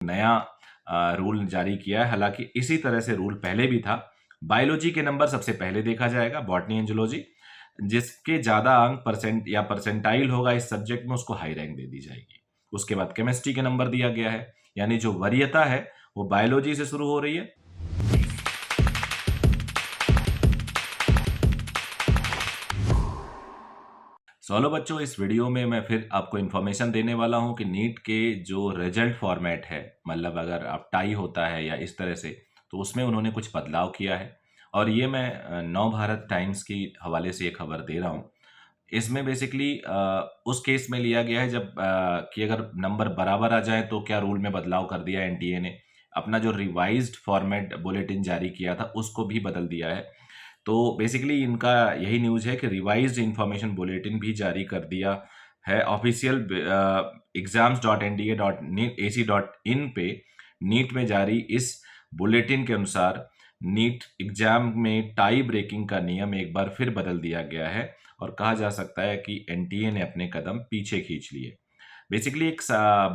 नया रूल जारी किया है। हालांकि इसी तरह से रूल पहले भी था। बायोलॉजी के नंबर सबसे पहले देखा जाएगा, बॉटनी एंड जूलॉजी। जिसके ज्यादा अंक परसेंट या परसेंटाइल होगा इस सब्जेक्ट में, उसको हाई रैंक दे दी जाएगी। उसके बाद केमिस्ट्री के नंबर दिया गया है, यानी जो वरीयता है वो बायोलॉजी से शुरू हो रही है। सोलो बच्चों, इस वीडियो में मैं फिर आपको इन्फॉर्मेशन देने वाला हूं कि नीट के जो रिजल्ट फॉर्मेट है, मतलब अगर आप टाई होता है या इस तरह से, तो उसमें उन्होंने कुछ बदलाव किया है। और ये मैं नव भारत टाइम्स की हवाले से ये खबर दे रहा हूँ। इसमें बेसिकली उस केस में लिया गया है जब कि अगर नंबर बराबर आ जाए तो क्या रूल में बदलाव कर दिया एनटीए ने। अपना जो रिवाइज्ड फॉर्मेट बुलेटिन जारी किया था उसको भी बदल दिया है। तो बेसिकली इनका यही न्यूज़ है कि रिवाइज्ड इंफॉर्मेशन बुलेटिन भी जारी कर दिया है ऑफिशियल exams.nda.ac.in पे। नीट में जारी इस बुलेटिन के अनुसार नीट एग्जाम में टाई ब्रेकिंग का नियम एक बार फिर बदल दिया गया है और कहा जा सकता है कि एनटीए ने अपने कदम पीछे खींच लिए। बेसिकली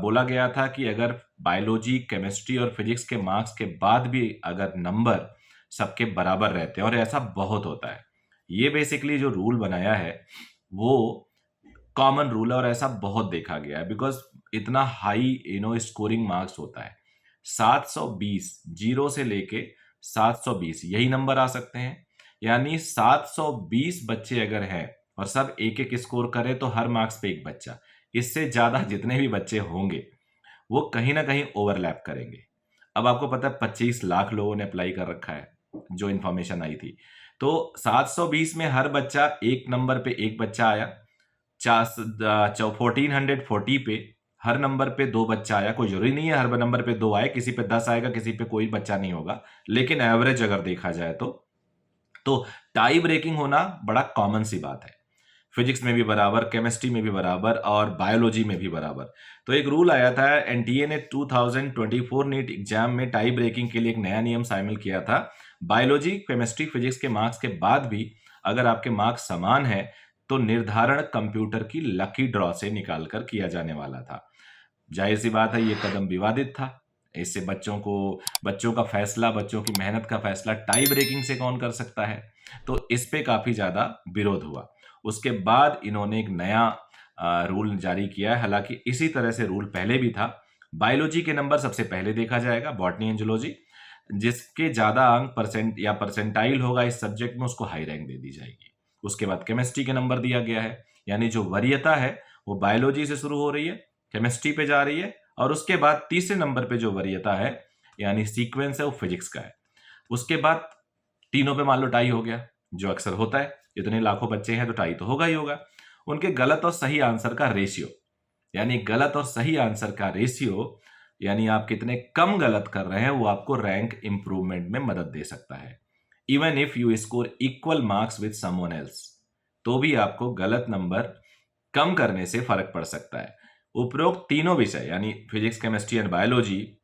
बोला गया था कि अगर बायोलॉजी, केमिस्ट्री और फिजिक्स के मार्क्स के बाद भी अगर नंबर सबके बराबर रहते हैं, और ऐसा बहुत होता है, ये बेसिकली जो रूल बनाया है वो कॉमन रूल है और ऐसा बहुत देखा गया है। बिकॉज इतना हाई स्कोरिंग मार्क्स होता है, 720 जीरो से लेके 720 यही नंबर आ सकते हैं। यानी 720 बच्चे अगर हैं और सब एक एक स्कोर करें तो हर मार्क्स पे एक बच्चा, इससे ज्यादा जितने भी बच्चे होंगे वो कहीं ना कहीं ओवरलैप करेंगे। अब आपको पता है 25 लाख लोगों ने अप्लाई कर रखा है, जो इन्फॉर्मेशन आई थी। तो 720 में हर बच्चा एक नंबर पे एक बच्चा आया। 1440 पे हर नंबर पे दो बच्चा आया। कोई जरूरी नहीं है हर नंबर पे दो आए, किसी पे 10 आएगा, किसी पे कोई बच्चा नहीं होगा, लेकिन एवरेज अगर देखा जाए तो टाई ब्रेकिंग होना बड़ा कॉमन सी बात है। फिजिक्स में भी बराबर, केमिस्ट्री में भी बराबर और बायोलॉजी में भी बराबर। तो एक रूल आया था, एनटीए ने 2024 नीट एग्जाम में टाई ब्रेकिंग के लिए एक नया नियम शामिल किया था। बायोलॉजी, केमिस्ट्री, फिजिक्स के मार्क्स के बाद भी अगर आपके मार्क्स समान है तो निर्धारण कंप्यूटर की लकी ड्रॉ से निकालकर किया जाने वाला था। जाहिर सी बात है ये कदम विवादित था। इससे बच्चों का फैसला, बच्चों की मेहनत का फैसला टाई ब्रेकिंग से कौन कर सकता है, तो इस पे काफी ज्यादा विरोध हुआ। उसके बाद इन्होंने एक नया रूल जारी किया है। हालांकि इसी तरह से रूल पहले भी था। बायोलॉजी के नंबर सबसे पहले देखा जाएगा, बॉटनी एंड जूलॉजी। जिसके ज्यादा अंक परसेंट या परसेंटाइल होगा इस सब्जेक्ट में, उसको हाई रैंक दे दी जाएगी। उसके बाद केमिस्ट्री के नंबर दिया गया है, यानी जो वरीयता है वो बायोलॉजी से शुरू हो रही है, केमिस्ट्री पे जा रही है, और उसके बाद तीसरे नंबर पे जो वरीयता है यानी सीक्वेंस है वो फिजिक्स का है। उसके बाद तीनों पे मान लो टाई हो गया, जो अक्सर होता है, इतने लाखों बच्चे हैं तो टाई तो होगा ही होगा। उनके गलत और सही आंसर का रेशियो, यानी गलत और सही आंसर का रेशियो, यानी आप कितने कम गलत कर रहे हैं, वो आपको रैंक इंप्रूवमेंट में मदद दे सकता है। Even if you score equal marks with someone else, तो भी आपको गलत नंबर कम करने से फर्क पड़ सकता है। उपरोक्त तीनों विषय यानी फिजिक्स, केमिस्ट्री एंड बायोलॉजी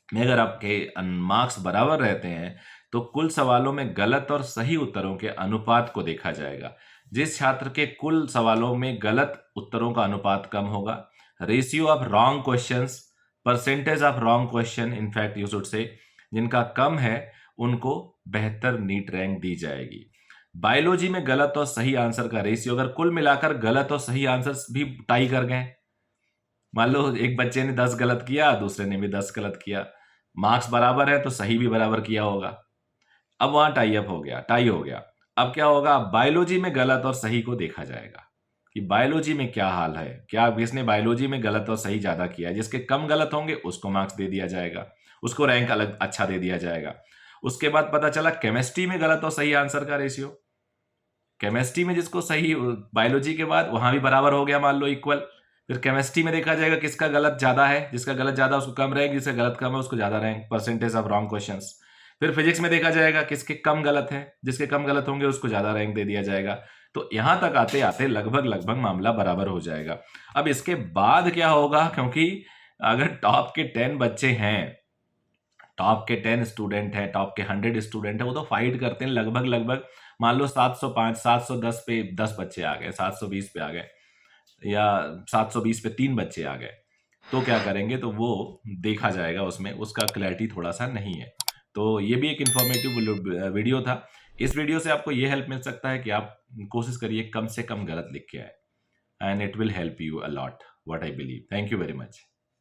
में अगर आपके मार्क्स बराबर रहते हैं तो कुल सवालों में गलत और सही उत्तरों के अनुपात को देखा जाएगा। जिस छात्र के कुल सवालों में गलत उत्तरों का अनुपात कम होगा, ratio of wrong questions, percentage of wrong question in fact you should say, जिनका कम है उनको बेहतर नीट रैंक दी जाएगी। बायोलॉजी में गलत और सही आंसर का रेशियो, अगर कुल मिलाकर गलत और सही आंसर भी टाई कर गए, मान लो एक बच्चे ने 10 गलत किया, दूसरे ने भी 10 गलत किया, मार्क्स बराबर है तो सही भी बराबर किया होगा, अब वहां टाई हो गया। अब क्या होगा, बायोलॉजी में गलत और सही को देखा जाएगा कि बायोलॉजी में क्या हाल है, क्या किसने बायोलॉजी में गलत और सही ज्यादा किया है। जिसके कम गलत होंगे उसको मार्क्स दे दिया जाएगा, उसको रैंक अलग अच्छा दे दिया जाएगा। उसके बाद पता चला केमिस्ट्री में गलत और सही आंसर का रेशियो, केमिस्ट्री में जिसको सही, बायोलॉजी के बाद वहां भी बराबर हो गया, मान लो इक्वल। फिर केमिस्ट्री में देखा जाएगा किसका गलत ज्यादा है, जिसका गलत ज्यादा उसको कम रैंक, जिसका गलत कम है उसको ज्यादा rank, percentage of wrong questions. फिर फिजिक्स में देखा जाएगा किसके कम गलत है, जिसके कम गलत होंगे उसको ज्यादा रैंक दे दिया जाएगा। तो यहां तक आते आते लगभग लगभग मामला बराबर हो जाएगा। अब इसके बाद क्या होगा, क्योंकि अगर टॉप के 10 बच्चे हैं, टॉप के 10 स्टूडेंट हैं, टॉप के 100 स्टूडेंट हैं, वो तो फाइट करते हैं लगभग लगभग, मान लो 705 710 पे 10 बच्चे आ गए, 720 पे आ गए, या 720 पे 3 बच्चे आ गए, तो क्या करेंगे, तो वो देखा जाएगा, उसमें उसका क्लैरिटी थोड़ा सा नहीं है। तो ये भी एक इंफॉर्मेटिव वीडियो था। इस वीडियो से आपको ये हेल्प मिल सकता है कि आप कोशिश करिए कम से कम गलत लिख के आए, and it will help you a lot, what I believe. Thank you very much.